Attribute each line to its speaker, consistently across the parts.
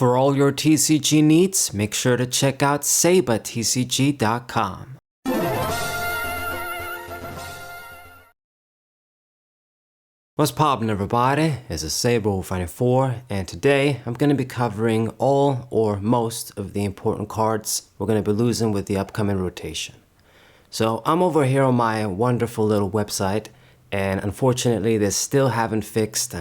Speaker 1: For all your TCG needs, make sure to check out sabatcg.com. What's poppin', everybody? It's a Saber054, and today I'm going to be covering all or most of the important cards we're going to be losing with the upcoming rotation. So I'm over here on my wonderful little website, and unfortunately they still haven't fixed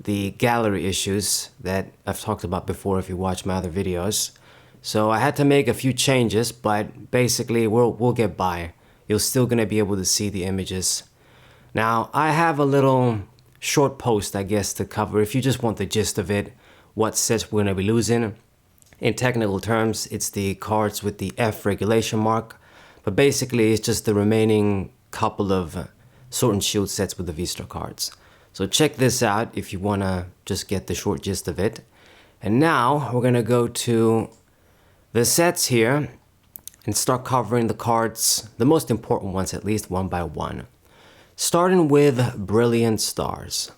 Speaker 1: the gallery issues that I've talked about before if you watch my other videos. So I had to make a few changes, but basically we'll get by. You're still going to be able to see the images. Now, I have a little short post, I guess, to cover if you just want the gist of it, what sets we're going to be losing. In technical terms, it's the cards with the F regulation mark, but basically it's just the remaining couple of Sword and Shield sets with the V-Star cards. So check this out if you want to just get the short gist of it. And now we're going to go to the sets here and start covering the cards, the most important ones at least, one by one. Starting with Brilliant Stars.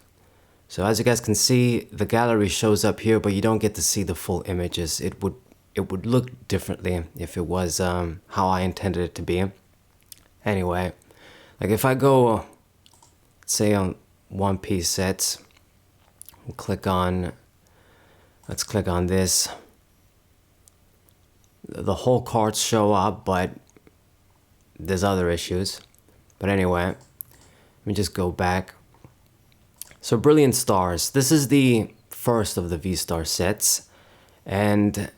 Speaker 1: So as you guys can see, the gallery shows up here, but you don't get to see the full images. It would look differently if it was how I intended it to be. Anyway, like if I go, say on One Piece sets, let's click on this. The whole cards show up, but there's other issues. But anyway, let me just go back. So Brilliant Stars, this is the first of the V-Star sets, and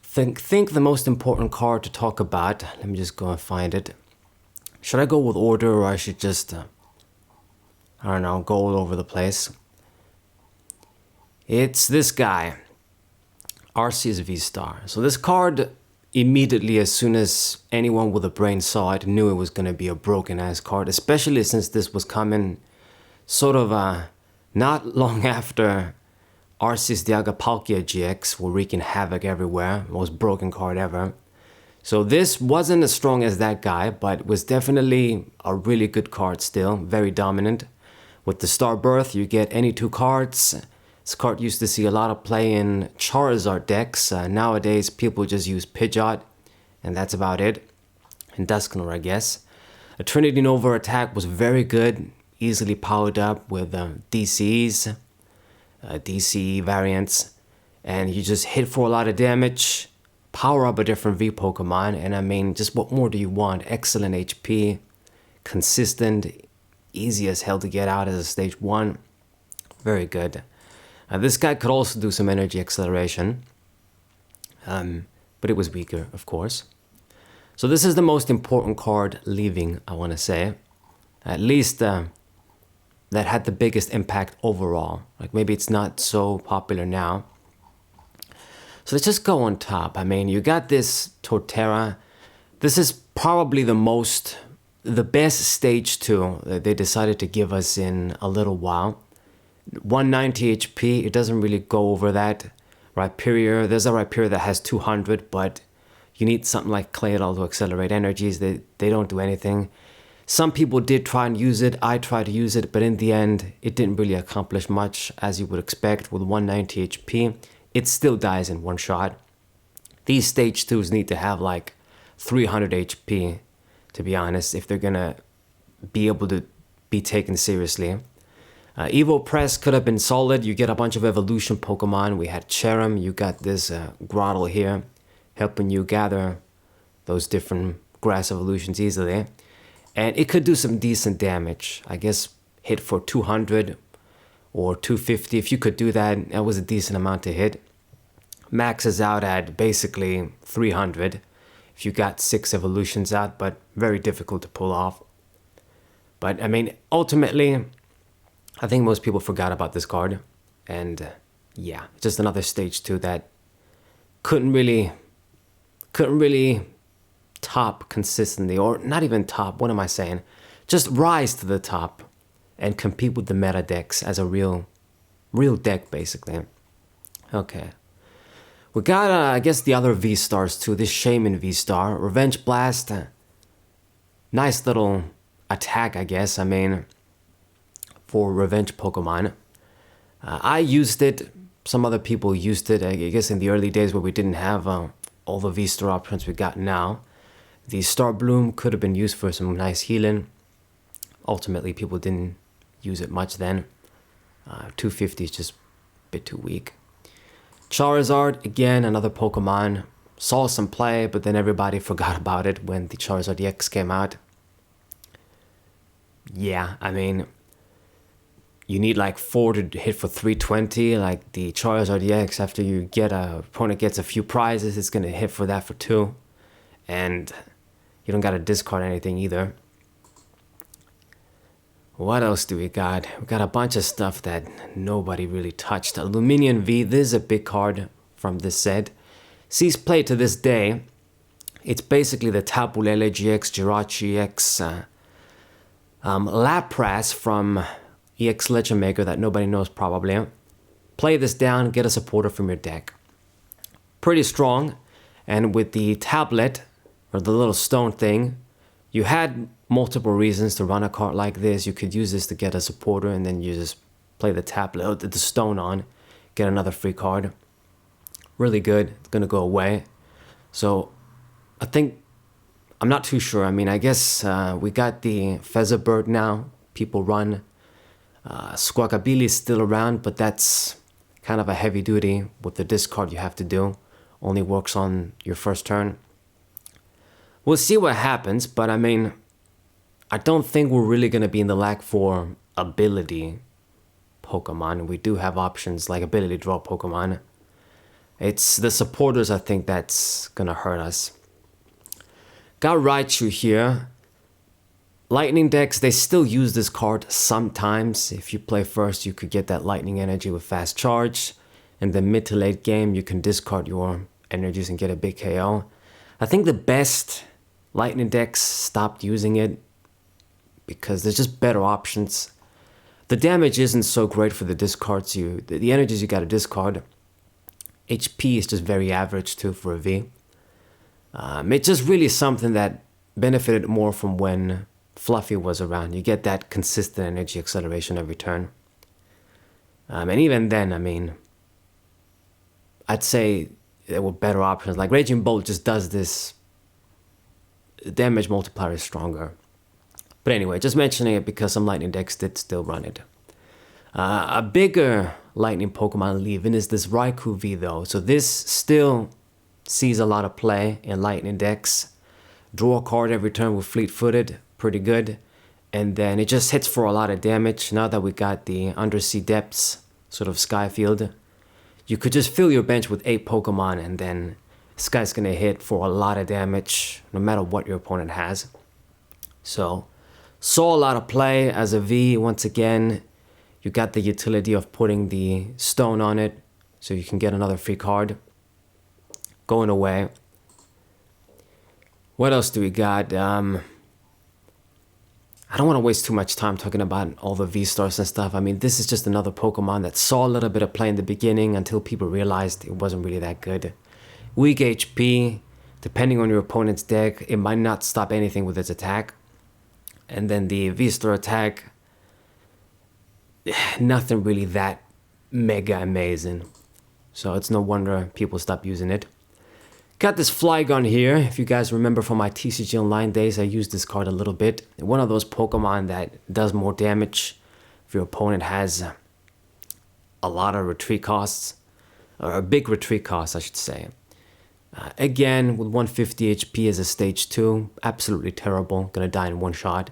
Speaker 1: think the most important card to talk about. Let me just go and find it. Should I go with order, or I should just I don't know, go all over the place? It's this guy, Arceus V-Star. So this card, immediately as soon as anyone with a brain saw it, knew it was going to be a broken ass card, especially since this was coming sort of not long after Arceus Dialga-Palkia GX were wreaking havoc everywhere, most broken card ever. So this wasn't as strong as that guy, but was definitely a really good card still, very dominant. With the Star Birth, you get any two cards. This card used to see a lot of play in Charizard decks. Nowadays, people just use Pidgeot, and that's about it. And Dusknoir, I guess. A Trinity Nova attack was very good, easily powered up with DCs, DC variants, and you just hit for a lot of damage, power up a different V Pokemon, and I mean, just what more do you want? Excellent HP, consistent, easy as hell to get out as a stage 1. Very good. This guy could also do some energy acceleration, but it was weaker, of course. So this is the most important card leaving, I want to say. At least that had the biggest impact overall. Like maybe it's not so popular now. So let's just go on top. I mean, you got this Torterra. This is probably the best stage 2 that they decided to give us in a little while. 190 HP, it doesn't really go over that. Rhyperior, there's a Rhyperior that has 200, but you need something like Claydol to accelerate energies. They don't do anything. Some people did try and use it, I tried to use it, but in the end, it didn't really accomplish much, as you would expect with 190 HP. It still dies in one shot. These stage 2s need to have like 300 HP, to be honest, if they're gonna be able to be taken seriously. Evo Press could have been solid. You get a bunch of evolution Pokemon. We had Cherim. You got this Grottle here, helping you gather those different grass evolutions easily. And it could do some decent damage. I guess hit for 200 or 250. If you could do that, that was a decent amount to hit. Maxes out at basically 300 if you got 6 evolutions out, but very difficult to pull off. But I mean, ultimately, I think most people forgot about this card, and yeah, just another stage 2 that couldn't really top consistently, or not even top, what am I saying? Just rise to the top and compete with the meta decks as a real deck, basically. Okay. We got, I guess, the other V-Stars too, this Shaman V-Star, Revenge Blast. Nice little attack, I guess, I mean, for revenge Pokemon. I used it some other people used it, I guess in the early days where we didn't have all the V-Star options we got now. The Star Bloom could have been used for some nice healing. Ultimately, people didn't use it much then. 250 is just a bit too weak. Charizard, again, another Pokemon. Saw some play, but then everybody forgot about it when the Charizard EX came out. Yeah, I mean, you need like 4 to hit for 320. Like the Charizard EX, after you get opponent gets a few prizes, it's gonna hit for that for 2. And you don't gotta discard anything either. What else do we got? We got a bunch of stuff that nobody really touched. Aluminium V, this is a big card from this set. Sees play to this day. It's basically the Tapu Lele GX, Jirachi EX, Lapras from EX Legend Maker that nobody knows probably. Play this down, get a supporter from your deck. Pretty strong. And with the tablet, or the little stone thing, you had multiple reasons to run a card like this. You could use this to get a supporter, and then you just play the tablet, or the stone on, get another free card. Really good. It's gonna go away. So I think, I'm not too sure. I mean, I guess we got the Featherbird now. People run. Squawkabilly is still around, but that's kind of a heavy duty with the discard you have to do. Only works on your first turn. We'll see what happens, but I mean, I don't think we're really going to be in the lack for ability Pokemon. We do have options like ability draw Pokemon. It's the supporters, I think, that's going to hurt us. Got Raichu here. Lightning decks, they still use this card sometimes. If you play first, you could get that lightning energy with fast charge. And then mid to late game, you can discard your energies and get a big KO. I think the best lightning decks stopped using it because there's just better options. The damage isn't so great for the discards. The energies you gotta discard. HP is just very average too for a V. It's just really something that benefited more from when Fluffy was around. You get that consistent energy acceleration every turn. And even then, I mean, I'd say there were better options. Like Raging Bolt just does this. Damage multiplier is stronger. But anyway, just mentioning it because some lightning decks did still run it. A bigger lightning Pokemon leaving is this Raikou V though. So this still sees a lot of play in lightning decks. Draw a card every turn with fleet-footed, pretty good. And then it just hits for a lot of damage. Now that we got the Undersea Depths, sort of Skyfield, you could just fill your bench with 8 Pokemon and then this guy's gonna hit for a lot of damage no matter what your opponent has. So, saw a lot of play as a V. Once again, you got the utility of putting the stone on it so you can get another free card. Going away. What else do we got? I don't want to waste too much time talking about all the V-Stars and stuff. I mean, this is just another Pokemon that saw a little bit of play in the beginning until people realized it wasn't really that good. Weak HP, depending on your opponent's deck, it might not stop anything with its attack. And then the V-Star attack, nothing really that mega amazing. So it's no wonder people stopped using it. Got this Flygon here. If you guys remember from my TCG Online days, I used this card a little bit. One of those Pokemon that does more damage if your opponent has a lot of retreat costs, or a big retreat cost, I should say. Again, with 150 HP as a stage 2, absolutely terrible. Gonna die in one shot.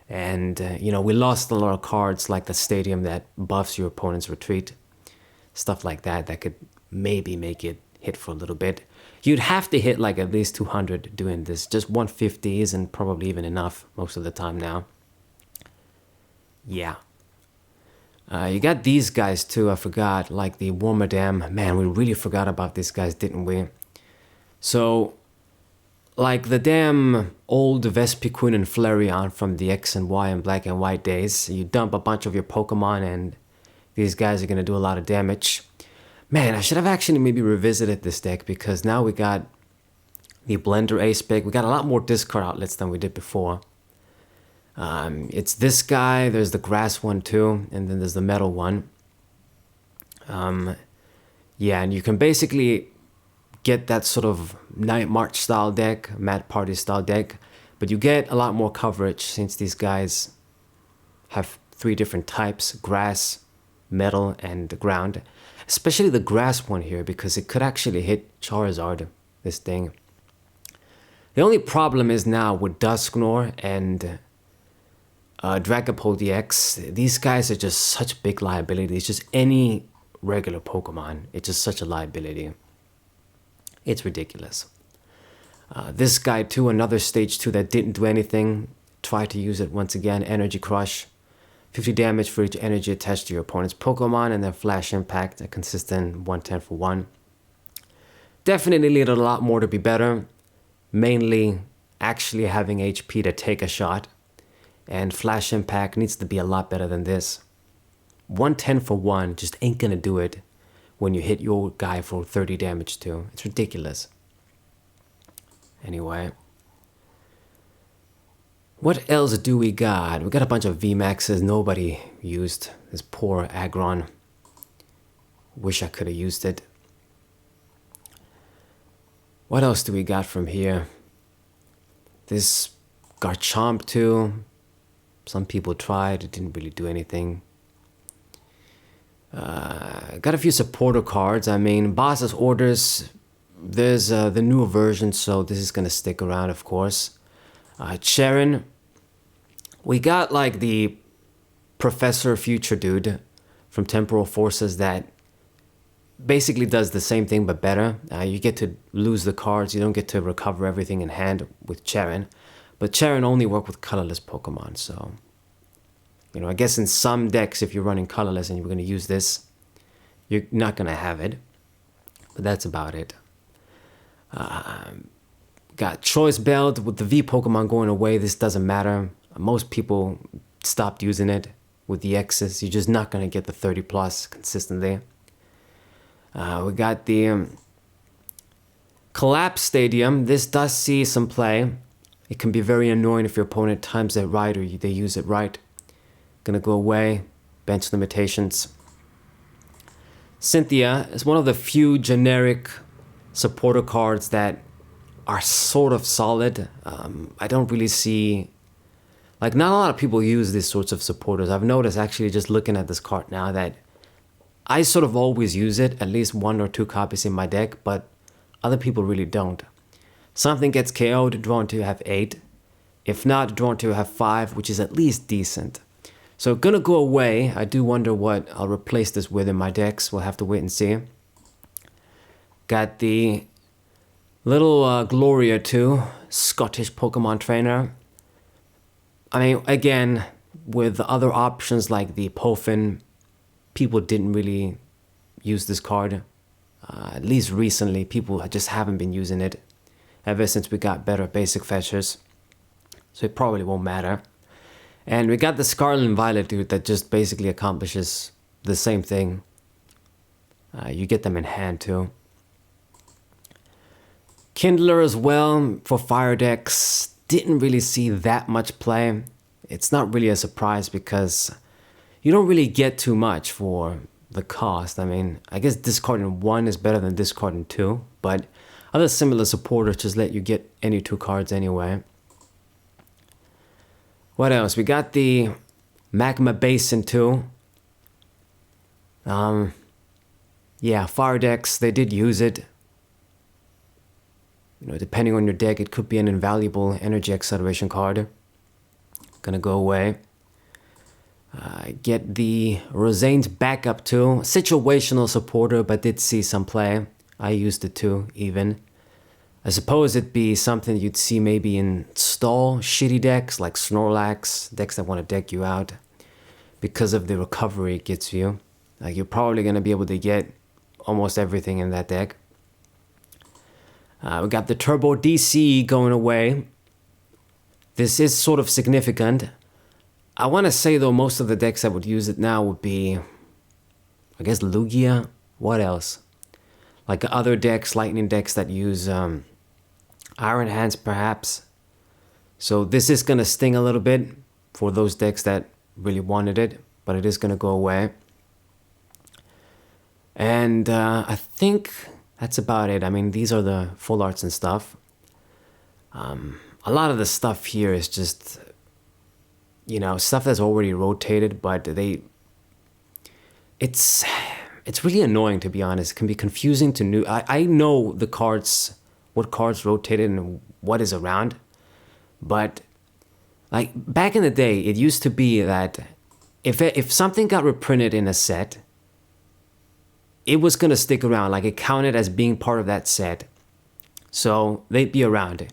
Speaker 1: And, we lost a lot of cards like the Stadium that buffs your opponent's retreat. Stuff like that could maybe make it hit for a little bit. You'd have to hit like at least 200 doing this. Just 150 isn't probably even enough most of the time now. Yeah. You got these guys too, I forgot, like the Wormadam. Man, we really forgot about these guys, didn't we? So, like the damn old Vespiquen and Flareon from the X and Y and Black and White days, you dump a bunch of your Pokemon and these guys are going to do a lot of damage. Man, I should have actually maybe revisited this deck because now we got the Blender Ace-Spec. We got a lot more discard outlets than we did before. It's this guy, there's the grass one too, and then there's the metal one. Yeah, and you can basically get that sort of Night March style deck, Mad Party style deck, but you get a lot more coverage since these guys have 3 different types: grass, metal, and ground. Especially the grass one here, because it could actually hit Charizard, this thing. The only problem is now with Dusknoir and Dragapult EX, these guys are just such big liabilities. Just any regular Pokemon, it's just such a liability. It's ridiculous. This guy too, another stage 2 that didn't do anything. Try to use it once again. Energy Crush. 50 damage for each energy attached to your opponent's Pokemon, and then Flash Impact, a consistent 110 for 1. Definitely needed a lot more to be better. Mainly actually having HP to take a shot. And Flash Impact needs to be a lot better than this. 110 for 1 just ain't gonna do it when you hit your guy for 30 damage too. It's ridiculous. Anyway. What else do we got? We got a bunch of VMAXs nobody used. This poor Aggron. Wish I could have used it. What else do we got from here? This Garchomp too. Some people tried, it didn't really do anything. Got a few supporter cards. I mean, Boss's Orders. There's the newer version, so this is gonna stick around, of course. Charon. We got like the Professor Future dude from Temporal Forces that basically does the same thing but better. You get to lose the cards, you don't get to recover everything in hand with Charon. But Charon only work with colorless Pokemon, so... You know, I guess in some decks, if you're running colorless and you're going to use this, you're not going to have it. But that's about it. Got Choice Belt with the V Pokemon going away. This doesn't matter. Most people stopped using it with the X's. You're just not going to get the 30 plus consistently. We got the Collapse Stadium. This does see some play. It can be very annoying if your opponent times it right or they use it right. Gonna go away. Bench limitations. Cynthia is one of the few generic supporter cards that are sort of solid. I don't really see... Like, not a lot of people use these sorts of supporters. I've noticed, actually, just looking at this card now, that I sort of always use it, at least 1 or 2 copies in my deck, but other people really don't. Something gets KO'd, drawn to have 8. If not, drawn to have 5, which is at least decent. So gonna go away. I do wonder what I'll replace this with in my decks. We'll have to wait and see. Got the little Gloria too, Scottish Pokemon trainer. I mean, again, with other options like the Pofin, people didn't really use this card. At least recently, people just haven't been using it ever since we got better basic fetchers. So it probably won't matter. And we got the Scarlet and Violet dude that just basically accomplishes the same thing. You get them in hand too. Kindler as well for fire decks. Didn't really see that much play. It's not really a surprise because you don't really get too much for the cost. I mean, I guess discarding 1 is better than discarding 2. But other similar supporters just let you get any 2 cards anyway. What else? We got the Magma Basin too. Yeah, fire decks, they did use it. You know, depending on your deck, it could be an invaluable energy acceleration card. Gonna go away. Get the Rosane's backup too. Situational supporter, but did see some play. I used it too, even. I suppose it'd be something you'd see maybe in stall shitty decks like Snorlax, decks that want to deck you out because of the recovery it gets you. Like, you're probably going to be able to get almost everything in that deck. We got the Turbo DC going away. This is sort of significant. I want to say though, most of the decks that would use it now would be, I guess, Lugia. What else? Like other decks, lightning decks that use Iron Hands perhaps. So this is going to sting a little bit for those decks that really wanted it, but it is going to go away. And I think that's about it. I mean, these are the full arts and stuff. A lot of the stuff here is just, you know, stuff that's already rotated, but it's really annoying, to be honest. It can be confusing to new. I know the cards, what cards rotated and what is around, but like back in the day, it used to be that if something got reprinted in a set, it was gonna stick around. Like it counted as being part of that set, so they'd be around.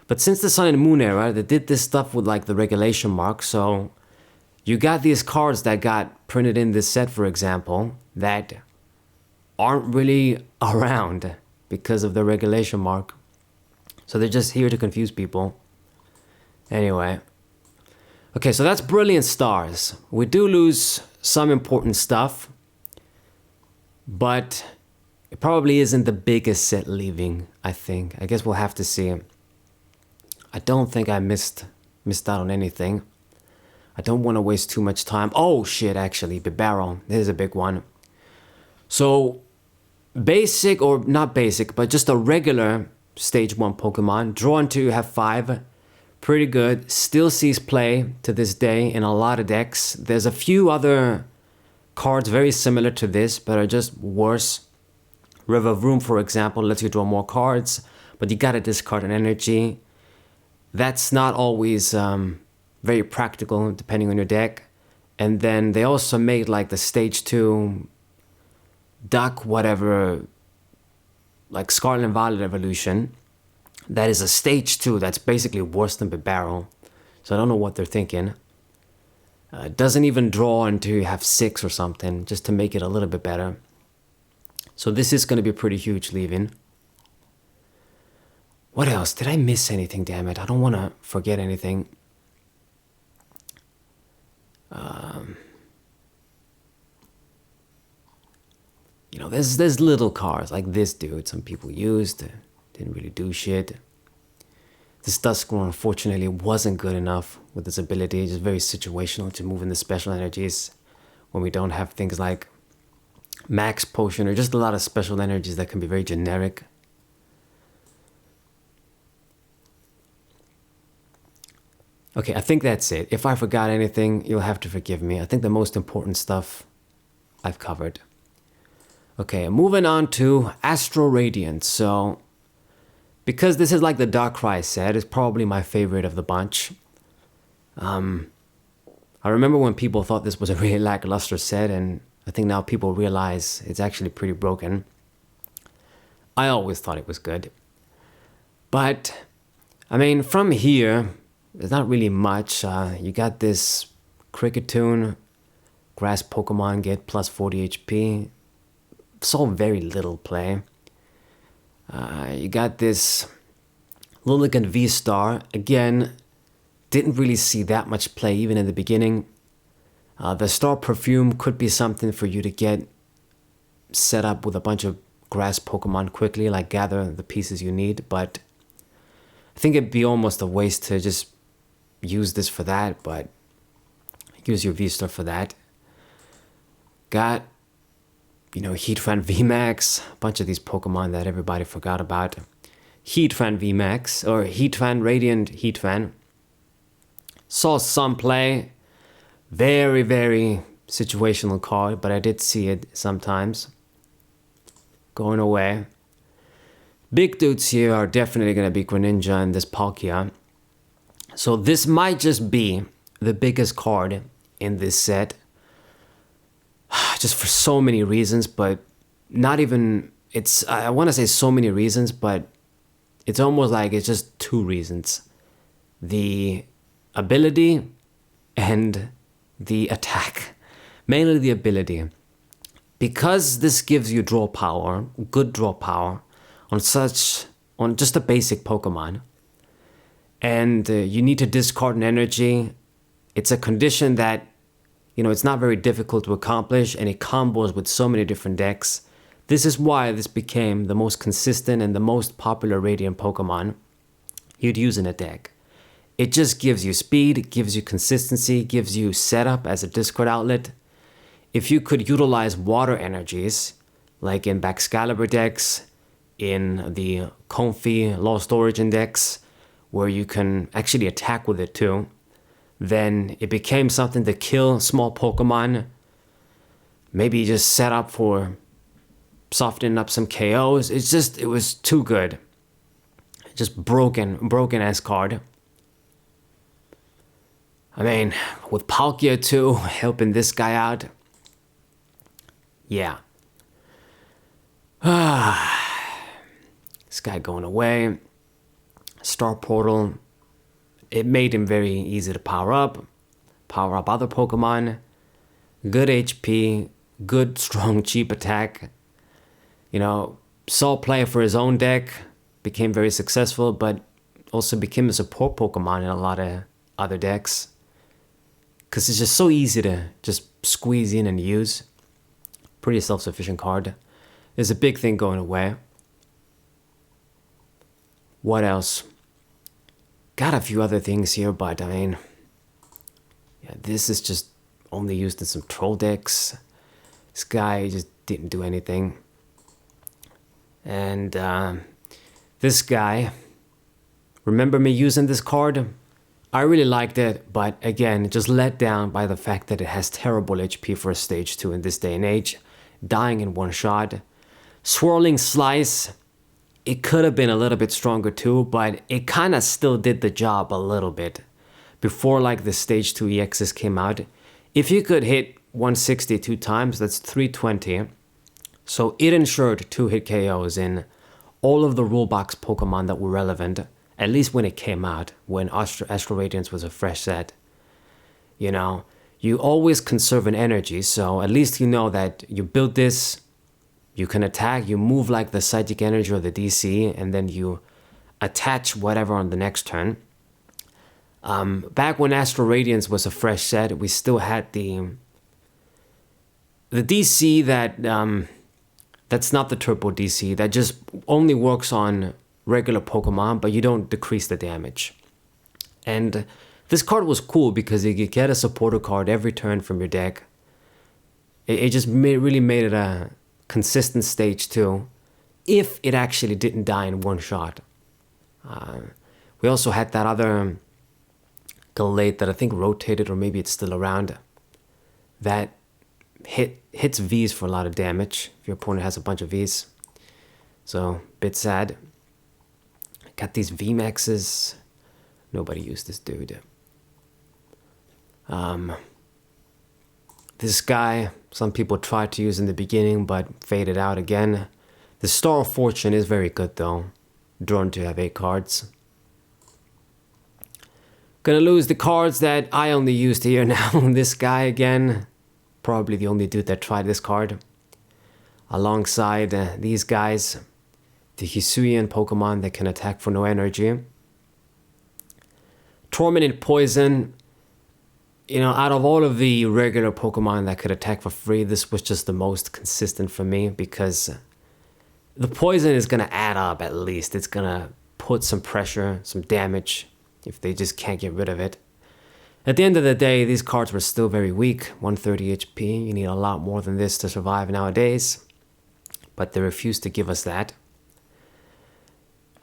Speaker 1: But since the Sun and Moon era, they did this stuff with like the regulation mark. So you got these cards that got printed in this set, for example, that aren't really around because of the regulation mark. So they're just here to confuse people. Anyway. Okay, so that's Brilliant Stars. We do lose some important stuff, but it probably isn't the biggest set leaving, I think. I guess we'll have to see. I don't think I missed out on anything. I don't want to waste too much time. Oh shit, actually, Bibarel. This is a big one. So, basic, or not basic, but just a regular stage 1 Pokemon. Draw until you have 5. Pretty good. Still sees play to this day in a lot of decks. There's a few other cards very similar to this, but are just worse. River of Room, for example, lets you draw more cards, but you gotta discard an energy. That's not always very practical depending on your deck. And then they also made like the stage 2 duck whatever, like Scarlet and Violet Evolution. That is a stage 2 that's basically worse than Bibarel. So I don't know what they're thinking. It doesn't even draw until you have 6 or something, just to make it a little bit better. So this is going to be pretty huge leaving. What else? Did I miss anything, damn it? I don't want to forget anything. You know, there's little cards like this dude some people used. Didn't really do shit. This Dusknoir unfortunately wasn't good enough with this ability. It's just very situational to move in the special energies when we don't have things like Max Potion or just a lot of special energies that can be very generic. Okay, I think that's it. If I forgot anything, you'll have to forgive me. I think the most important stuff I've covered. Okay, moving on to Astral Radiance. So, because this is like the Darkrai set, it's probably my favorite of the bunch. I remember when people thought this was a really lackluster set, and I think now people realize it's actually pretty broken. I always thought it was good. But, I mean, from here, there's not really much. You got this Cricketune, Grass Pokemon, get plus 40 HP. Saw very little play. You got this Lilligant V-Star. Again, didn't really see that much play even in the beginning. The Star Perfume could be something for you to get set up with a bunch of grass Pokemon quickly, like gather the pieces you need, but I think it'd be almost a waste to just use this for that, but use your V-Star for that. Got, you know, Heatran VMAX, a bunch of these Pokemon that everybody forgot about. Heatran VMAX, or Heatran Radiant Heatran. Saw some play. Very, very situational card, but I did see it sometimes. Going away. Big dudes here are definitely going to be Greninja and this Palkia. So this might just be the biggest card in this set. Just for so many reasons, but not even, I want to say so many reasons, but it's almost like it's just 2 reasons. The ability and the attack. Mainly the ability. Because this gives you draw power, good draw power, on just a basic Pokemon, and you need to discard an energy, it's a condition that, you know, it's not very difficult to accomplish, and it combos with so many different decks. This is why this became the most consistent and the most popular Radiant Pokemon you'd use in a deck. It just gives you speed, it gives you consistency, gives you setup as a discard outlet. If you could utilize water energies, like in Baxcalibur decks, in the Comfy Lost Origin decks, where you can actually attack with it too. Then it became something to kill small Pokemon. Maybe just set up for softening up some KOs. It was too good. Just broken ass card. I mean, with Palkia too, helping this guy out. Yeah. This guy going away. Star Portal. It made him very easy to power up other Pokemon. Good HP, good, strong, cheap attack. You know, saw play for his own deck, became very successful, but also became a support Pokemon in a lot of other decks. Because it's just so easy to just squeeze in and use. Pretty self-sufficient card. There's a big thing going away. What else? Got a few other things here, but I mean, yeah, this is just only used in some troll decks. This guy just didn't do anything. And this guy, remember me using this card? I really liked it, but again, just let down by the fact that it has terrible HP for a stage 2 in this day and age. Dying in one shot. Swirling Slice, it could have been a little bit stronger too, but it kind of still did the job a little bit. Before like the stage 2 EXs came out, if you could hit 160 2 times, that's 320. So it ensured 2-hit KOs in all of the rule box Pokemon that were relevant, at least when it came out, when Astral Radiance was a fresh set. You know, you always conserve an energy, so at least you know that you build this, you can attack, you move like the Psychic Energy or the DC, and then you attach whatever on the next turn. Back when Astral Radiance was a fresh set, we still had the DC that that's not the Turbo DC, that just only works on regular Pokemon, but you don't decrease the damage. And this card was cool because you could get a supporter card every turn from your deck. It just really made it a consistent stage 2, if it actually didn't die in one shot. We also had that other Galate that I think rotated, or maybe it's still around, that hits Vs for a lot of damage if your opponent has a bunch of Vs. So, bit sad. Got these VMAXs. Nobody used this dude. This guy, some people tried to use in the beginning, but faded out again. The Star of Fortune is very good though. Drawn to have 8 cards. Gonna lose the cards that I only used here now. This guy again. Probably the only dude that tried this card. Alongside these guys. The Hisuian Pokemon that can attack for no energy. Tormented Poison. You know, out of all of the regular Pokemon that could attack for free, this was just the most consistent for me, because the poison is going to add up at least. It's going to put some pressure, some damage, if they just can't get rid of it. At the end of the day, these cards were still very weak. 130 HP, you need a lot more than this to survive nowadays. But they refused to give us that.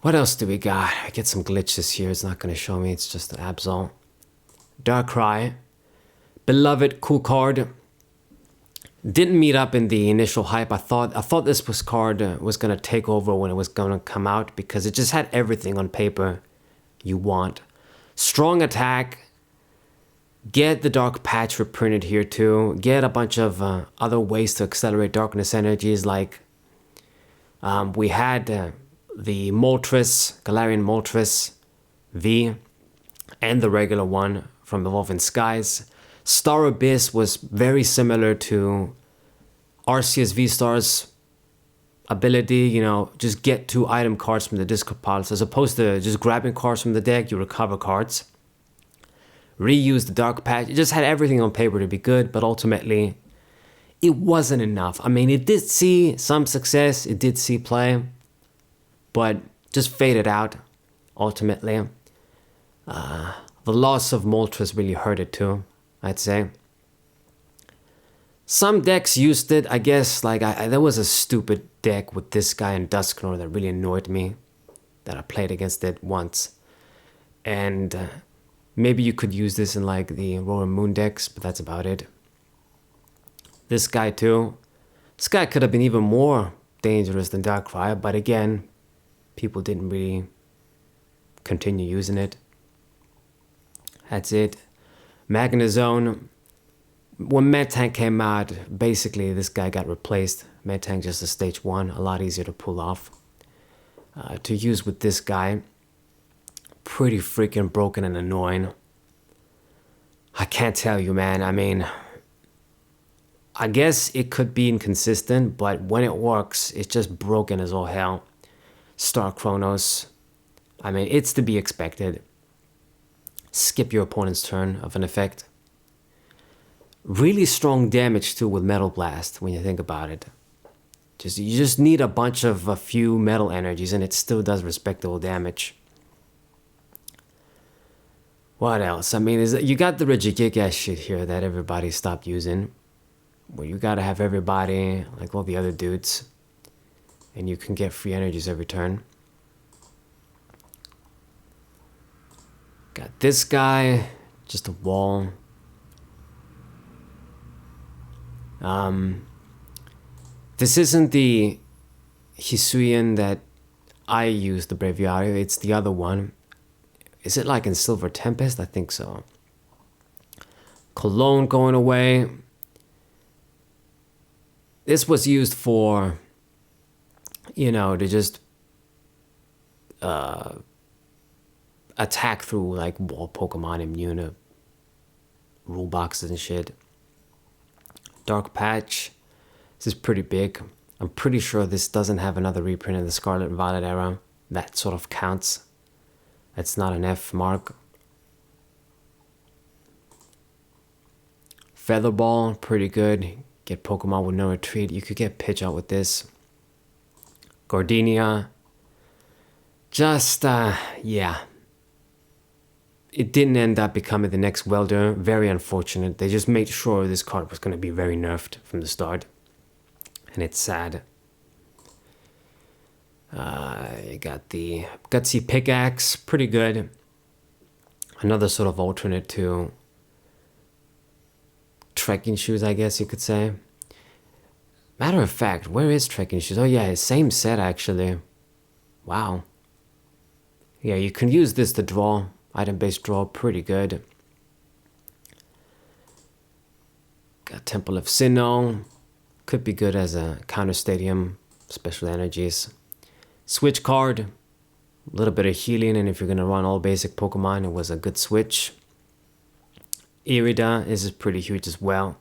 Speaker 1: What else do we got? I get some glitches here. It's not going to show me. It's just the Absol. Darkrai. Beloved, cool card. Didn't meet up in the initial hype. I thought this card was going to take over when it was going to come out, because it just had everything on paper you want. Strong attack. Get the Dark Patch reprinted here too. Get a bunch of other ways to accelerate darkness energies, like we had the Moltres, Galarian Moltres V, and the regular one from Evolving Skies. Star Abyss was very similar to Arceus V-Star's ability, you know, just get 2 item cards from the discard pile. So as opposed to just grabbing cards from the deck, you recover cards. Reuse the Dark Patch. It just had everything on paper to be good, but ultimately, it wasn't enough. I mean, it did see some success, it did see play, but just faded out, ultimately. The loss of Moltres really hurt it too, I'd say. Some decks used it, I guess. Like there was a stupid deck with this guy and Dusknoir that really annoyed me, that I played against it once. And maybe you could use this in like the Roaring Moon decks, but that's about it. This guy too. This guy could have been even more dangerous than Darkrai, but again, people didn't really continue using it. That's it. Magnezone. When Metang came out, basically this guy got replaced. Metang just a stage 1, a lot easier to pull off. To use with this guy, pretty freaking broken and annoying. I can't tell you, man. I mean, I guess it could be inconsistent, but when it works, it's just broken as all hell. Star Chronos. I mean, it's to be expected. Skip your opponent's turn of an effect. Really strong damage too with Metal Blast when you think about it. You just need a few metal energies and it still does respectable damage. What else? I mean, you got the Regigigas shit here that everybody stopped using. Where you gotta have everybody, like all the other dudes. And you can get free energies every turn. Got this guy, just a wall. This isn't the Hisuian that I use, the Braviario, it's the other one. Is it like in Silver Tempest? I think so. Cologne going away. This was used for, you know, to just attack through like wall Pokemon immune to rule boxes and shit. Dark Patch. This is pretty big. I'm pretty sure this doesn't have another reprint in the Scarlet and Violet era. That sort of counts. That's not an F mark. Featherball, pretty good. Get Pokemon with no retreat. You could get Pidgeot with this. Gardenia. Just, yeah. It didn't end up becoming the next Welder. Very unfortunate. They just made sure this card was going to be very nerfed from the start. And it's sad. You got the Gutsy Pickaxe. Pretty good. Another sort of alternate to Trekking Shoes, I guess you could say. Matter of fact, where is Trekking Shoes? Oh yeah, same set actually. Wow. Yeah, you can use this to draw. Item-based draw, pretty good. Got Temple of Sinnoh. Could be good as a counter stadium. Special energies. Switch card. A little bit of healing, and if you're going to run all basic Pokemon, it was a good switch. Irida is pretty huge as well.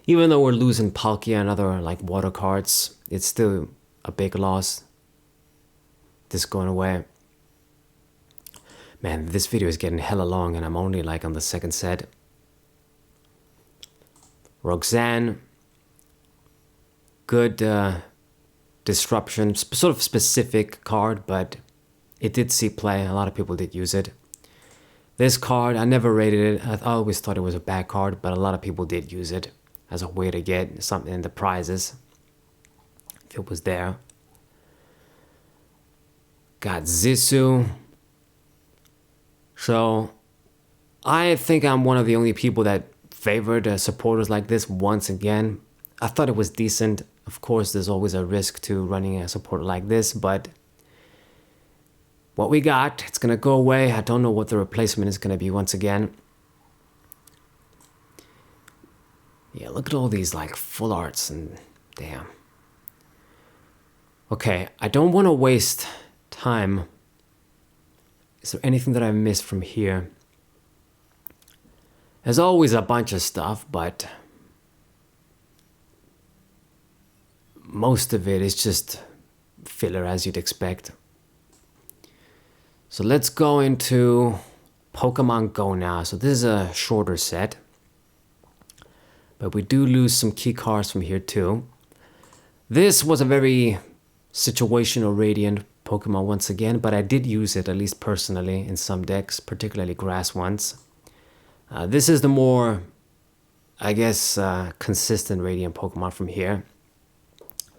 Speaker 1: Even though we're losing Palkia and other like water cards, it's still a big loss. This going away. Man, this video is getting hella long and I'm only like on the second set. Roxanne. Good disruption, sort of specific card, but it did see play. A lot of people did use it. This card, I never rated it. I always thought it was a bad card, but a lot of people did use it as a way to get something in the prizes. If it was there. Got Zissou. So, I think I'm one of the only people that favored supporters like this once again. I thought it was decent. Of course, there's always a risk to running a supporter like this, but what we got, it's gonna go away. I don't know what the replacement is gonna be once again. Yeah, look at all these like full arts and damn. Okay, I don't want to waste time. Is there anything that I missed from here? There's always a bunch of stuff, but most of it is just filler as you'd expect. So let's go into Pokemon Go now. So this is a shorter set, but we do lose some key cards from here too. This was a very situational Radiant Pokemon once again, but I did use it, at least personally, in some decks, particularly grass ones. This is the more I guess, consistent Radiant Pokemon from here.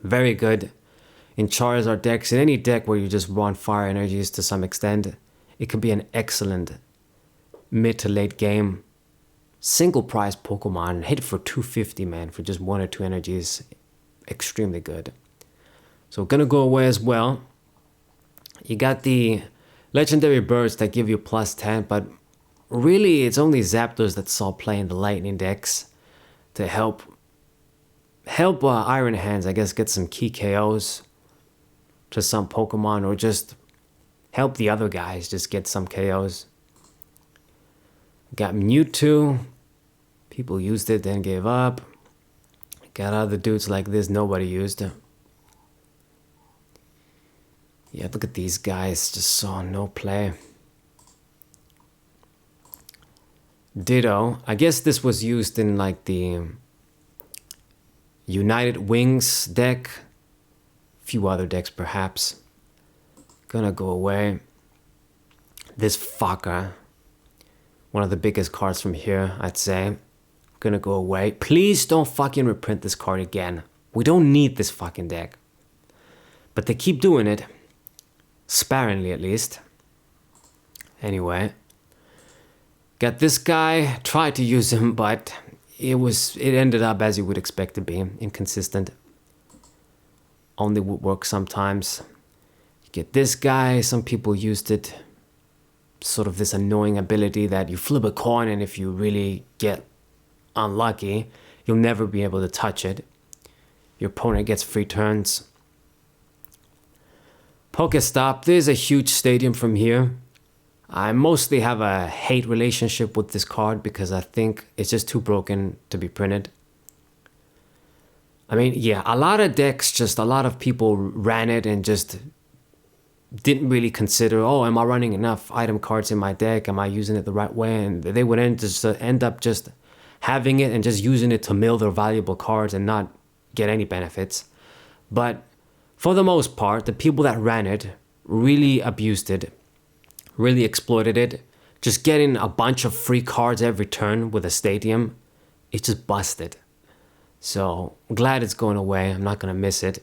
Speaker 1: Very good in Charizard decks. In any deck where you just want fire energies to some extent, it could be an excellent mid to late game single price Pokemon. Hit for 250, man, for just 1 or 2 energies. Extremely good. So gonna go away as well. You got the legendary birds that give you plus 10, but really it's only Zapdos that saw play in the lightning decks to help Iron Hands, I guess, get some key KOs to some Pokemon, or just help the other guys just get some KOs. Got Mewtwo. People used it, then gave up. Got other dudes like this nobody used. Yeah, look at these guys, just saw no play. Ditto. I guess this was used in like the United Wings deck. A few other decks perhaps. Gonna go away. This fucker. One of the biggest cards from here, I'd say. Gonna go away. Please don't fucking reprint this card again. We don't need this fucking deck. But they keep doing it. Sparingly at least. Anyway. Got this guy. Tried to use him, but it ended up as you would expect to be. Inconsistent. Only would work sometimes. You get this guy. Some people used it. Sort of this annoying ability that you flip a coin, and if you really get unlucky, you'll never be able to touch it. Your opponent gets free turns. Pokestop. There's a huge stadium from here. I mostly have a hate relationship with this card because I think it's just too broken to be printed. I mean, yeah, a lot of people ran it and just didn't really consider, oh, am I running enough item cards in my deck? Am I using it the right way? And they would end up just having it and just using it to mill their valuable cards and not get any benefits. But for the most part, the people that ran it really abused it, really exploited it. Just getting a bunch of free cards every turn with a stadium, it just busted. So I'm glad it's going away. I'm not going to miss it.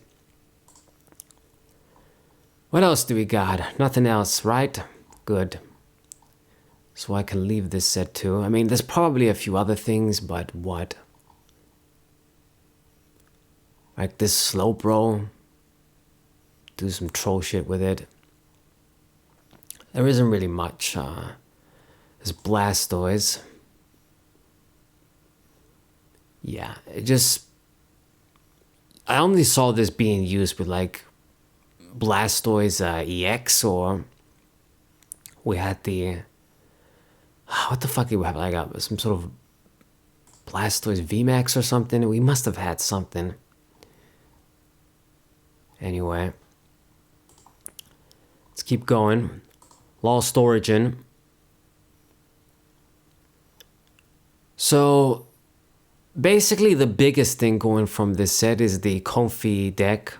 Speaker 1: What else do we got? Nothing else, right? Good. So I can leave this set too. I mean, there's probably a few other things, but what? Like this Slowbro. Do some troll shit with it. There isn't really much. There's Blastoise. Yeah, I only saw this being used with like Blastoise EX, or we had the what the fuck did we have? Like some sort of Blastoise VMAX or something. We must have had something. Anyway, let's keep going. Lost Origin. So basically the biggest thing going from this set is the Comfy deck,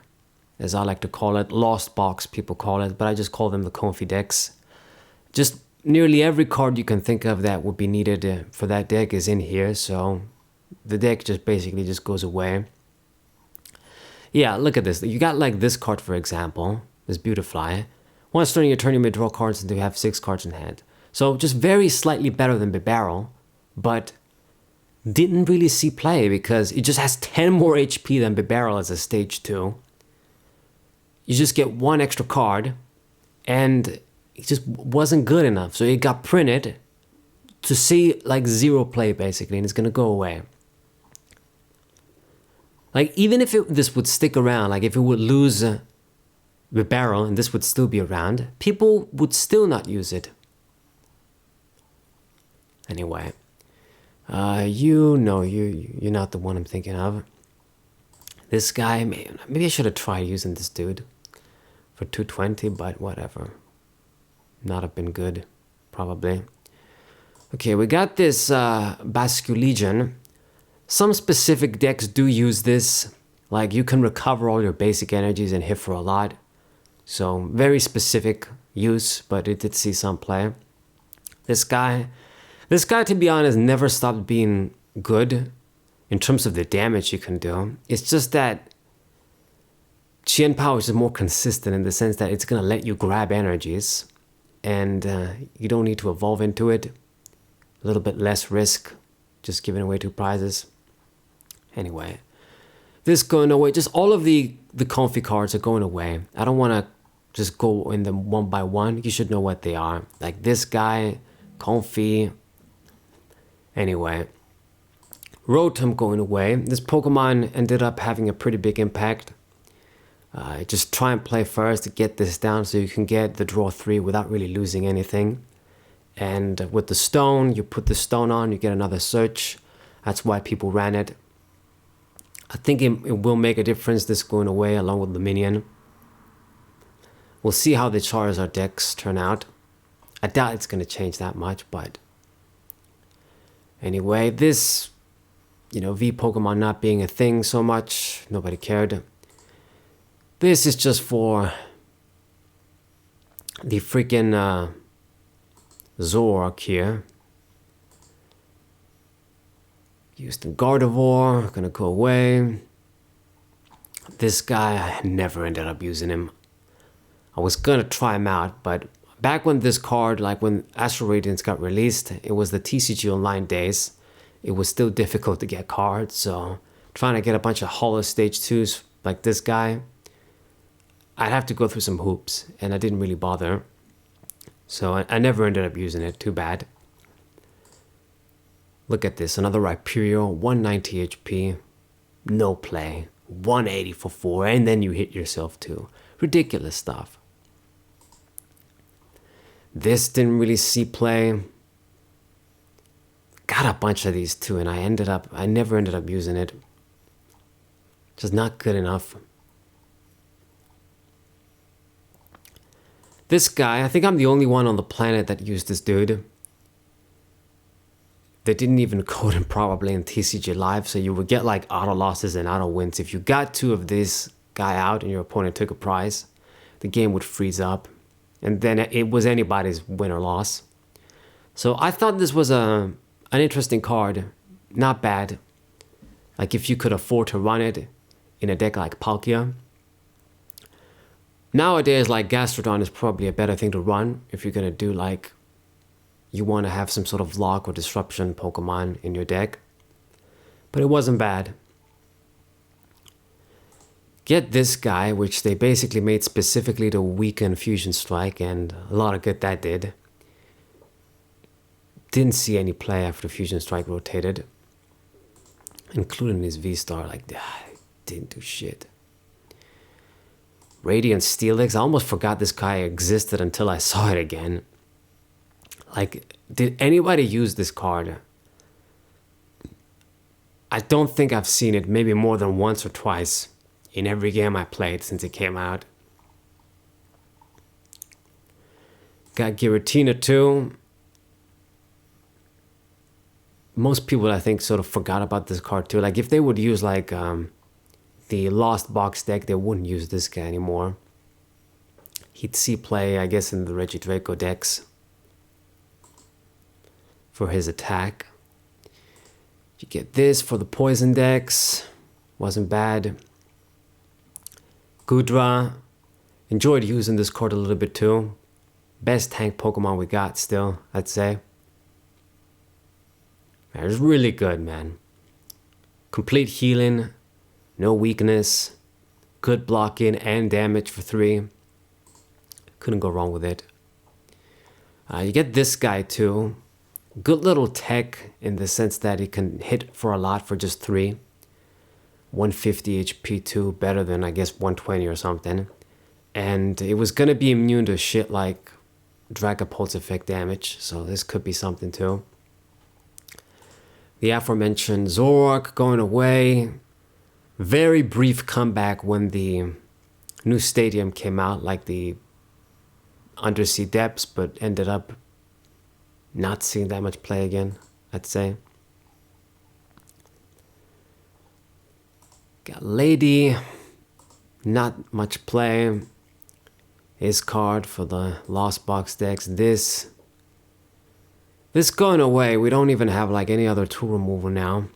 Speaker 1: as I like to call it. Lost Box people call it, but I just call them the Comfy decks. Just nearly every card you can think of that would be needed for that deck is in here, so the deck just basically just goes away. Yeah, look at this. You got like this card, for example, this Beautifly. Once during your turn, you may draw cards and you have 6 cards in hand. So just very slightly better than Bibarel, but didn't really see play because it just has 10 more HP than Bibarel as a stage 2. You just get 1 extra card, and it just wasn't good enough. So it got printed to see like 0 play basically, and it's gonna go away. Like even if this would stick around, like if it would lose Bibarel and this would still be around, people would still not use it. Anyway, you're not the one I'm thinking of. This guy, maybe I should have tried using this dude for 220, but whatever. Not have been good, probably. Okay, we got this Basculegion. Some specific decks do use this. Like you can recover all your basic energies and hit for a lot. So very specific use, but it did see some play. This guy, to be honest, never stopped being good in terms of the damage you can do. It's just that Qian Power is more consistent in the sense that it's going to let you grab energies, and you don't need to evolve into it. A little bit less risk, just giving away 2 prizes. Anyway, this going away. Just all of the comfy cards are going away. I don't want to just go in them one by one. You should know what they are. Like this guy, comfy. Anyway, Rotom going away. This Pokemon ended up having a pretty big impact. Just try and play first to get this down so you can get the draw 3 without really losing anything. And with the stone, you put the stone on, you get another search. That's why people ran it. I think it will make a difference, this going away along with the minion. We'll see how the Charizard decks turn out. I doubt it's going to change that much, but anyway, this, V Pokemon not being a thing so much, nobody cared. This is just for the freaking Zoroark here. Used in Gardevoir, gonna go away. This guy, I never ended up using him. I was gonna try him out, but back when this card, like when Astral Radiance got released, it was the TCG Online days. It was still difficult to get cards, so trying to get a bunch of Holo Stage 2s like this guy, I'd have to go through some hoops, and I didn't really bother. So I never ended up using it, too bad. Look at this, another Rhyperior, 190 HP, no play, 180 for 4, and then you hit yourself too. Ridiculous stuff. This didn't really see play. Got a bunch of these too, and I never ended up using it. Just not good enough. This guy, I think I'm the only one on the planet that used this dude. They didn't even code him probably in TCG Live, so you would get like auto losses and auto wins. If you got 2 of this guy out and your opponent took a prize, the game would freeze up. And then it was anybody's win or loss. So I thought this was an interesting card. Not bad. Like if you could afford to run it in a deck like Palkia. Nowadays, like Gastrodon is probably a better thing to run if you're going to do like, you want to have some sort of lock or disruption Pokemon in your deck. But it wasn't bad. Get this guy, which they basically made specifically to weaken Fusion Strike, and a lot of good that did. Didn't see any play after Fusion Strike rotated. Including his V-Star, like, didn't do shit. Radiant Steelix, I almost forgot this guy existed until I saw it again. Like, did anybody use this card? I don't think I've seen it maybe more than once or twice in every game I played since it came out. Got Giratina too. Most people, I think, sort of forgot about this card too. Like, if they would use like the Lost Box deck, they wouldn't use this guy anymore. He'd see play, I guess, in the Regidraco decks for his attack. You get this for the poison decks. Wasn't bad. Gudra. Enjoyed using this card a little bit too. Best tank Pokemon we got still, I'd say. Man, it's really good, man. Complete healing. No weakness. Good blocking and damage for 3. Couldn't go wrong with it. You get this guy too. Good little tech in the sense that he can hit for a lot for just 3. 150 HP too, better than I guess 120 or something. And it was gonna be immune to shit like Dragapult's effect damage, so this could be something too. The aforementioned Zoroark going away. Very brief comeback when the new stadium came out, like the Undersea Depths, but ended up not seeing that much play again, I'd say. Got Lady, not much play. His card for the Lost Box decks. This going away. We don't even have like any other tool removal now.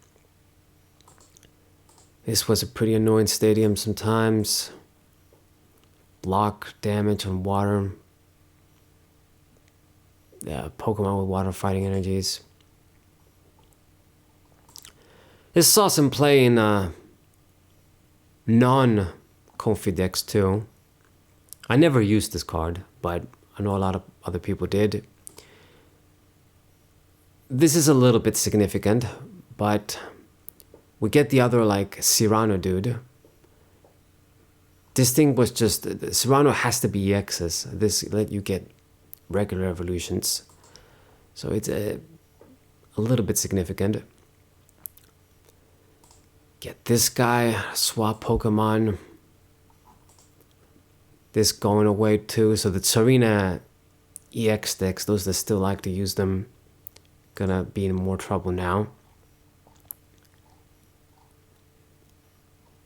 Speaker 1: This was a pretty annoying stadium sometimes. Block damage on water. Yeah, Pokemon with water fighting energies. This saw some play in non-Comfy decks too. I never used this card, but I know a lot of other people did. This is a little bit significant, but we get the other like Cyrano dude. This thing was just, Cyrano has to be EXs. This let you get regular evolutions. So it's a little bit significant. Get this guy, swap Pokemon. This going away too. So the Tsarina EX decks, those that still like to use them, gonna be in more trouble now.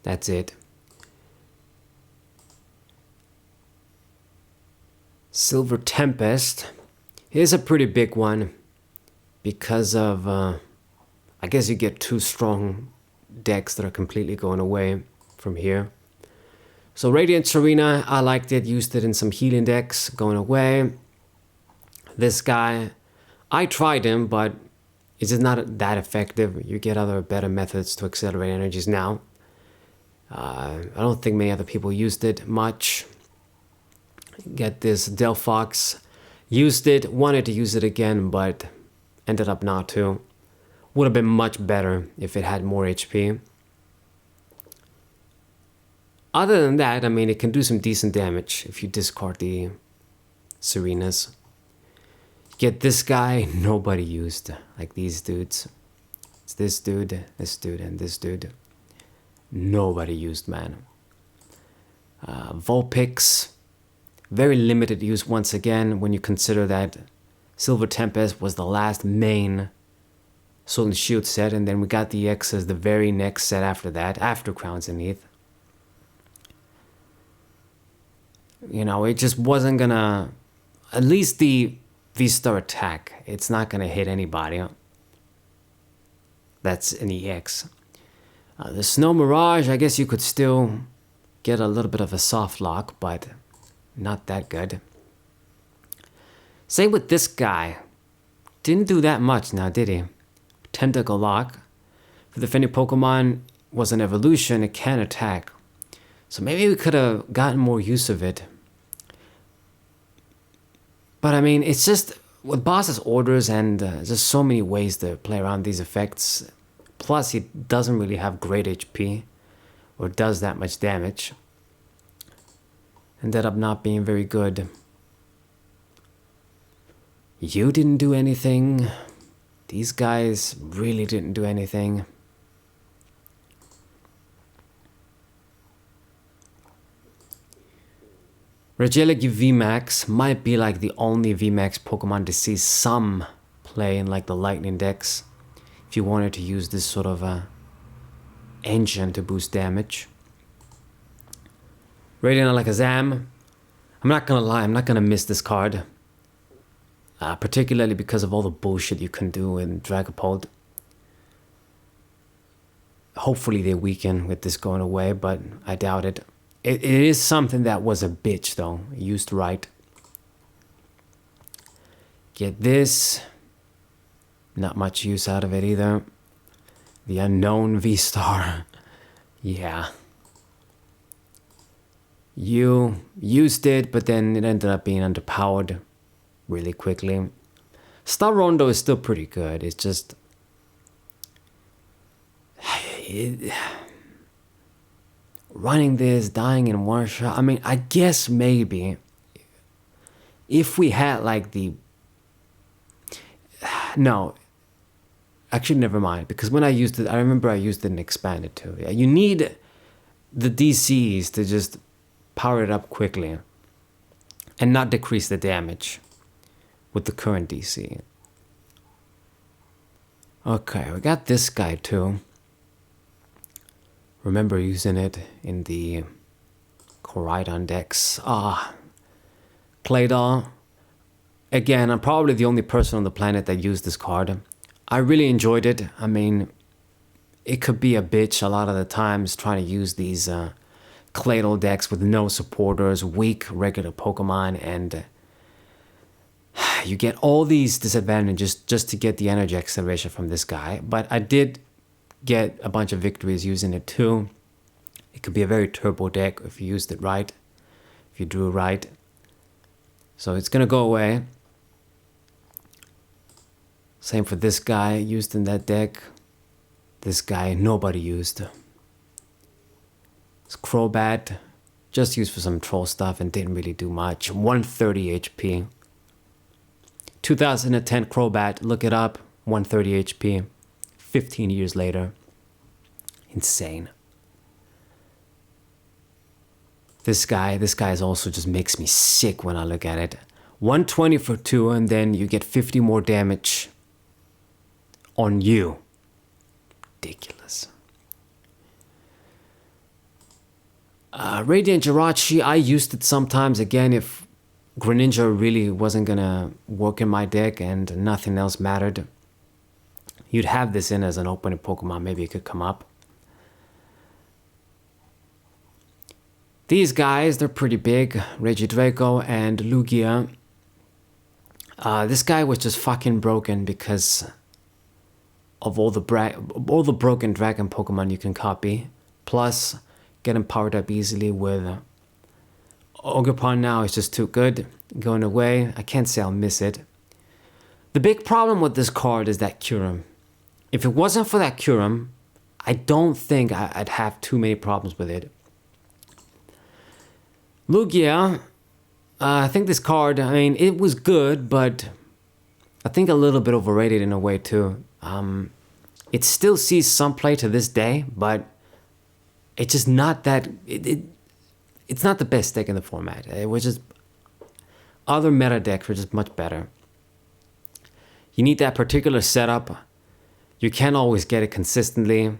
Speaker 1: That's it. Silver Tempest. Here's a pretty big one because of, I guess you get two strong decks that are completely going away from here. So Radiant Serena, I liked it, used it in some healing decks, going away. This guy, I tried him, but it's just not that effective. You get other better methods to accelerate energies now. I don't think many other people used it much. Get this Delphox, used it, wanted to use it again, but ended up not to. Would have been much better if it had more HP. Other than that, I mean, it can do some decent damage if you discard the Serenas. Get this guy, nobody used, like these dudes. It's this dude, and this dude. Nobody used, man. Vulpix, very limited use once again when you consider that Silver Tempest was the last main Sword and Shield set, and then we got the X's the very next set after that, after Crown Zenith. You know, it just wasn't gonna, at least the V-Star attack, it's not gonna hit anybody. That's an EX. The Snow Mirage, I guess you could still get a little bit of a soft lock, but not that good. Same with this guy. Didn't do that much now, did he? Tentacle Lock. For the defending Pokemon was an evolution, it can attack. So maybe we could have gotten more use of it. But I mean, it's just, with boss's orders and just so many ways to play around these effects. Plus, he doesn't really have great HP, or does that much damage. Ended up not being very good. You didn't do anything. These guys really didn't do anything. Regieleki VMAX might be like the only VMAX Pokemon to see some play in like the Lightning decks. If you wanted to use this sort of engine to boost damage. Radiant Alakazam. I'm not gonna lie, I'm not gonna miss this card. Particularly because of all the bullshit you can do in Dragapult. Hopefully they weaken with this going away, but I doubt it. It is something that was a bitch though, used right. Get this. Not much use out of it either. The unknown V-Star. Yeah. You used it, but then it ended up being underpowered really quickly. Star Rondo is still pretty good. It's just... running this, dying in one shot. I mean, I guess maybe if we had like the... No. Actually, never mind. Because when I used it, I remember I used it in Expanded too. Yeah, you need the DCs to just power it up quickly and not decrease the damage with the current DC. Okay, we got this guy too. Remember using it in the Koraidon decks. Claydol. Again, I'm probably the only person on the planet that used this card. I really enjoyed it. I mean, it could be a bitch a lot of the times trying to use these Claydol decks with no supporters, weak regular Pokemon, and you get all these disadvantages just to get the energy acceleration from this guy. But I did get a bunch of victories using it too. It could be a very turbo deck if you used it right, if you drew right. So it's gonna go away. Same for this guy used in that deck. This guy nobody used. It's Crobat, just used for some troll stuff and didn't really do much. 130 HP. 2010 Crobat, look it up, 130 HP. 15 years later. Insane. This guy also just makes me sick when I look at it. 120 for 2, and then you get 50 more damage on you. Ridiculous. Radiant Jirachi, I used it sometimes again if Greninja really wasn't gonna work in my deck and nothing else mattered. You'd have this in as an opening Pokemon, maybe it could come up. These guys, they're pretty big. Regidrago and Lugia. This guy was just fucking broken because of all the broken dragon Pokemon you can copy. Plus, getting powered up easily with Ogerpon now is just too good. Going away, I can't say I'll miss it. The big problem with this card is that Kyurem. If it wasn't for that Kyurem, I don't think I'd have too many problems with it. Lugia, I think this card, I mean, it was good, but I think a little bit overrated in a way too. It still sees some play to this day, but it's just not that, it's not the best deck in the format. It was just, other meta decks were just much better. You need that particular setup. You can't always get it consistently.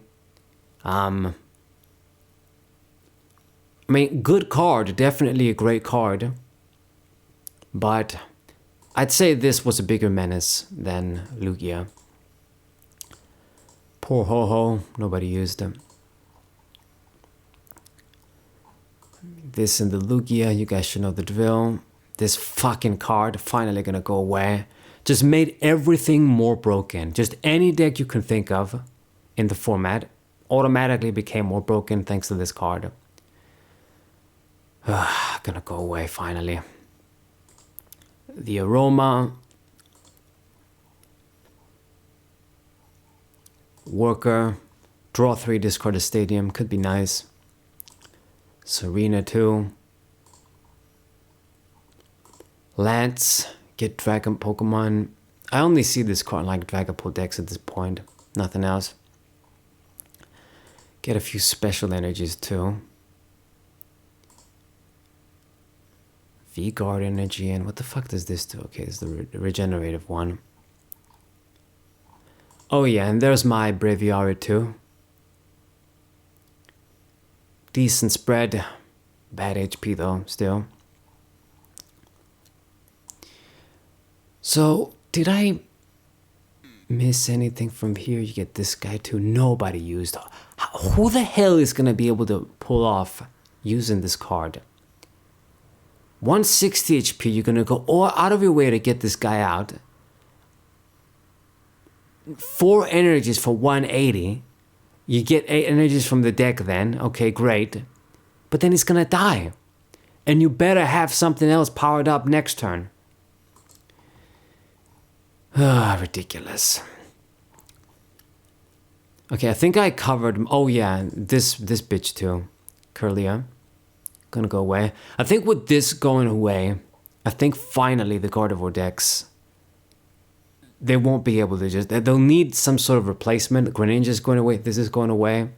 Speaker 1: I mean, good card, definitely a great card. But I'd say this was a bigger menace than Lugia. Poor Ho-Ho, nobody used him. This and the Lugia, you guys should know the drill. This fucking card finally gonna go away. Just made everything more broken. Just any deck you can think of in the format automatically became more broken thanks to this card. Gonna go away finally. The Aroma. Worker. Draw 3, discard a Stadium. Could be nice. Serena too. Lance. Get Dragon Pokemon. I only see this card like Dragapult decks at this point. Nothing else. Get a few special energies too. V-Guard energy, and what the fuck does this do? Okay, it's the regenerative one. Oh yeah, and there's my Braviary too. Decent spread. Bad HP though, still. So, did I miss anything from here? You get this guy too. Nobody used. Who the hell is gonna be able to pull off using this card? 160 HP, you're gonna go all out of your way to get this guy out. 4 energies for 180. You get 8 energies from the deck then. Okay, great. But then he's gonna die. And you better have something else powered up next turn. Ah, ridiculous. Okay, I think I covered... Oh yeah, this bitch too. Curlia. Gonna go away. I think with this going away, I think finally the Gardevoir decks, they won't be able to just... They'll need some sort of replacement. Greninja's going away. This is going away.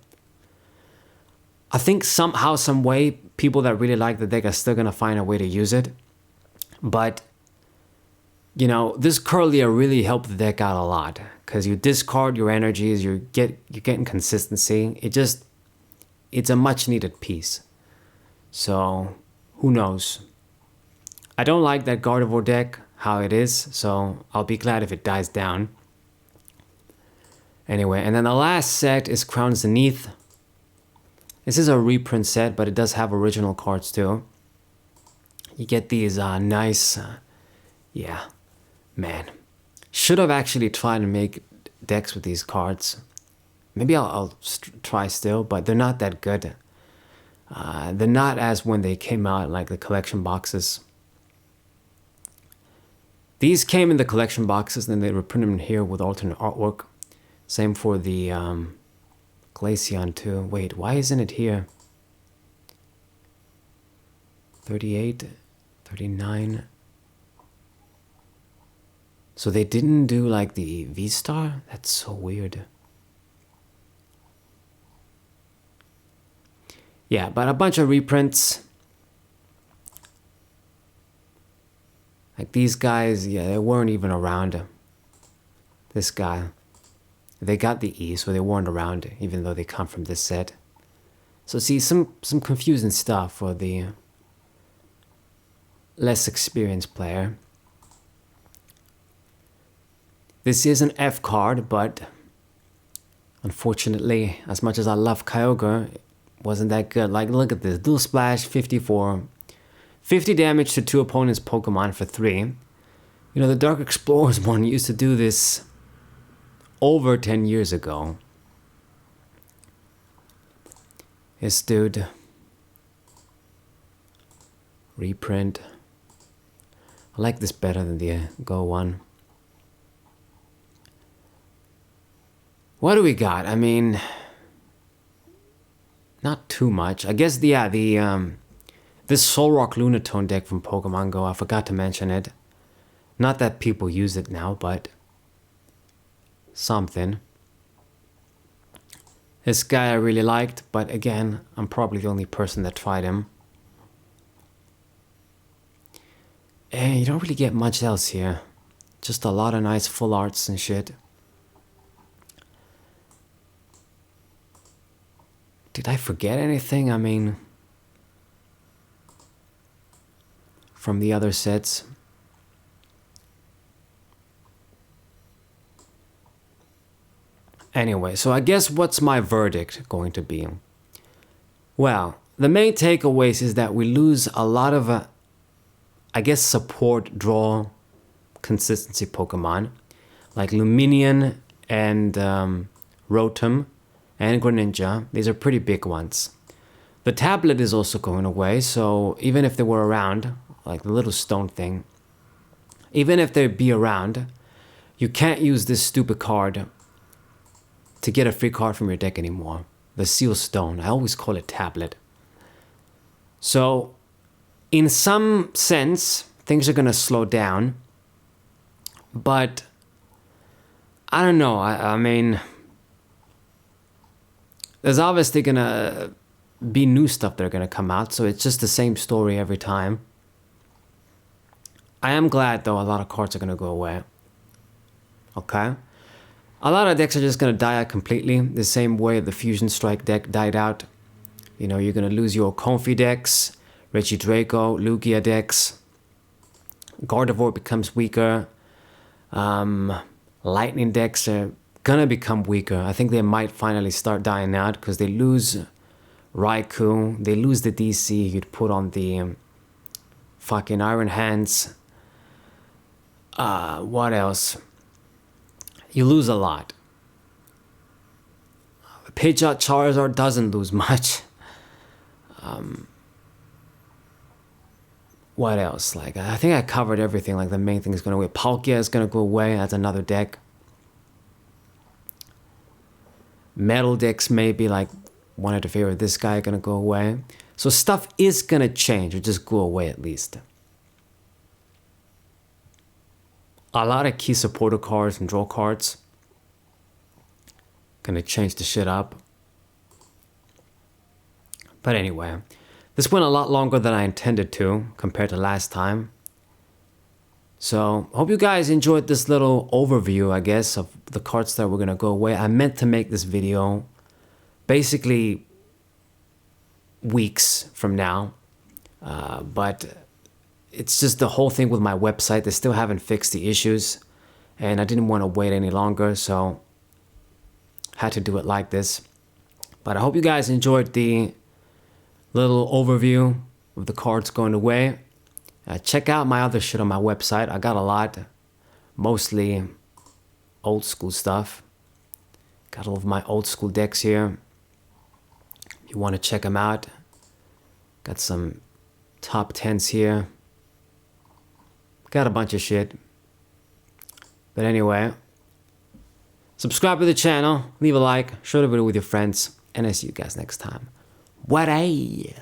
Speaker 1: I think somehow, some way, people that really like the deck are still gonna find a way to use it. But, you know, this Curlia really helped the deck out a lot. Because you discard your energies, you're getting consistency. It's a much needed piece. So, who knows? I don't like that Gardevoir deck, how it is, so I'll be glad if it dies down. Anyway, and then the last set is Crown Zenith. This is a reprint set, but it does have original cards too. You get these nice, yeah, man. Should have actually tried to make decks with these cards. Maybe I'll try still, but they're not that good. They're not as when they came out, like the collection boxes. These came in the collection boxes, and then they reprinted them here with alternate artwork. Same for the Glaceon too. Wait, why isn't it here? 38, 39. So they didn't do like the V-Star? That's so weird. Yeah, but a bunch of reprints. Like these guys, yeah, they weren't even around. This guy. They got the E, so they weren't around, even though they come from this set. So see, some confusing stuff for the less experienced player. This is an F card, but unfortunately, as much as I love Kyogre, it wasn't that good. Like, look at this. Dual Splash, 54. 50 damage to 2 opponents' Pokemon for 3. You know, the Dark Explorers one used to do this over 10 years ago. This dude. Reprint. I like this better than the Go one. What do we got? I mean, not too much. I guess, yeah, this Solrock Lunatone deck from Pokemon Go, I forgot to mention it. Not that people use it now, but something. This guy I really liked, but again, I'm probably the only person that tried him. And you don't really get much else here. Just a lot of nice full arts and shit. Did I forget anything? I mean, from the other sets. Anyway, so I guess what's my verdict going to be? Well, the main takeaways is that we lose a lot of, I guess, support draw consistency Pokemon, like Luminion and Rotom and Greninja. These are pretty big ones. The tablet is also going away, so even if they were around, like the little stone thing, even if they'd be around, you can't use this stupid card to get a free card from your deck anymore. The Seal Stone. I always call it tablet. So, in some sense, things are going to slow down. But, I don't know. I mean, there's obviously going to be new stuff that are going to come out. So, it's just the same story every time. I am glad, though, a lot of cards are going to go away. Okay? A lot of decks are just going to die out completely, the same way the Fusion Strike deck died out. You know, you're going to lose your Comfy decks, Regidrago, Lugia decks. Gardevoir becomes weaker. Lightning decks are going to become weaker. I think they might finally start dying out because they lose Raikou. They lose the DC you'd put on the fucking Iron Hands. What else? You lose a lot. Pidgeot Charizard doesn't lose much. What else? Like, I think I covered everything. Like, the main thing is going to go away. Palkia is going to go away. That's another deck. Metal decks maybe, like, wanted to favor this guy, going to go away. So stuff is going to change, or just go away at least. A lot of key supporter cards and draw cards. Gonna change the shit up. But anyway, this went a lot longer than I intended to compared to last time. So, hope you guys enjoyed this little overview, I guess, of the cards that were gonna go away. I meant to make this video basically weeks from now. But it's just the whole thing with my website. They still haven't fixed the issues, and I didn't want to wait any longer, so had to do it like this. But I hope you guys enjoyed the little overview of the cards going away. Check out my other shit on my website. I got a lot, mostly old school stuff. Got all of my old school decks here. If you want to check them out, got some top 10s here. Got a bunch of shit. But anyway, subscribe to the channel, leave a like, share the video with your friends, and I see you guys next time. What a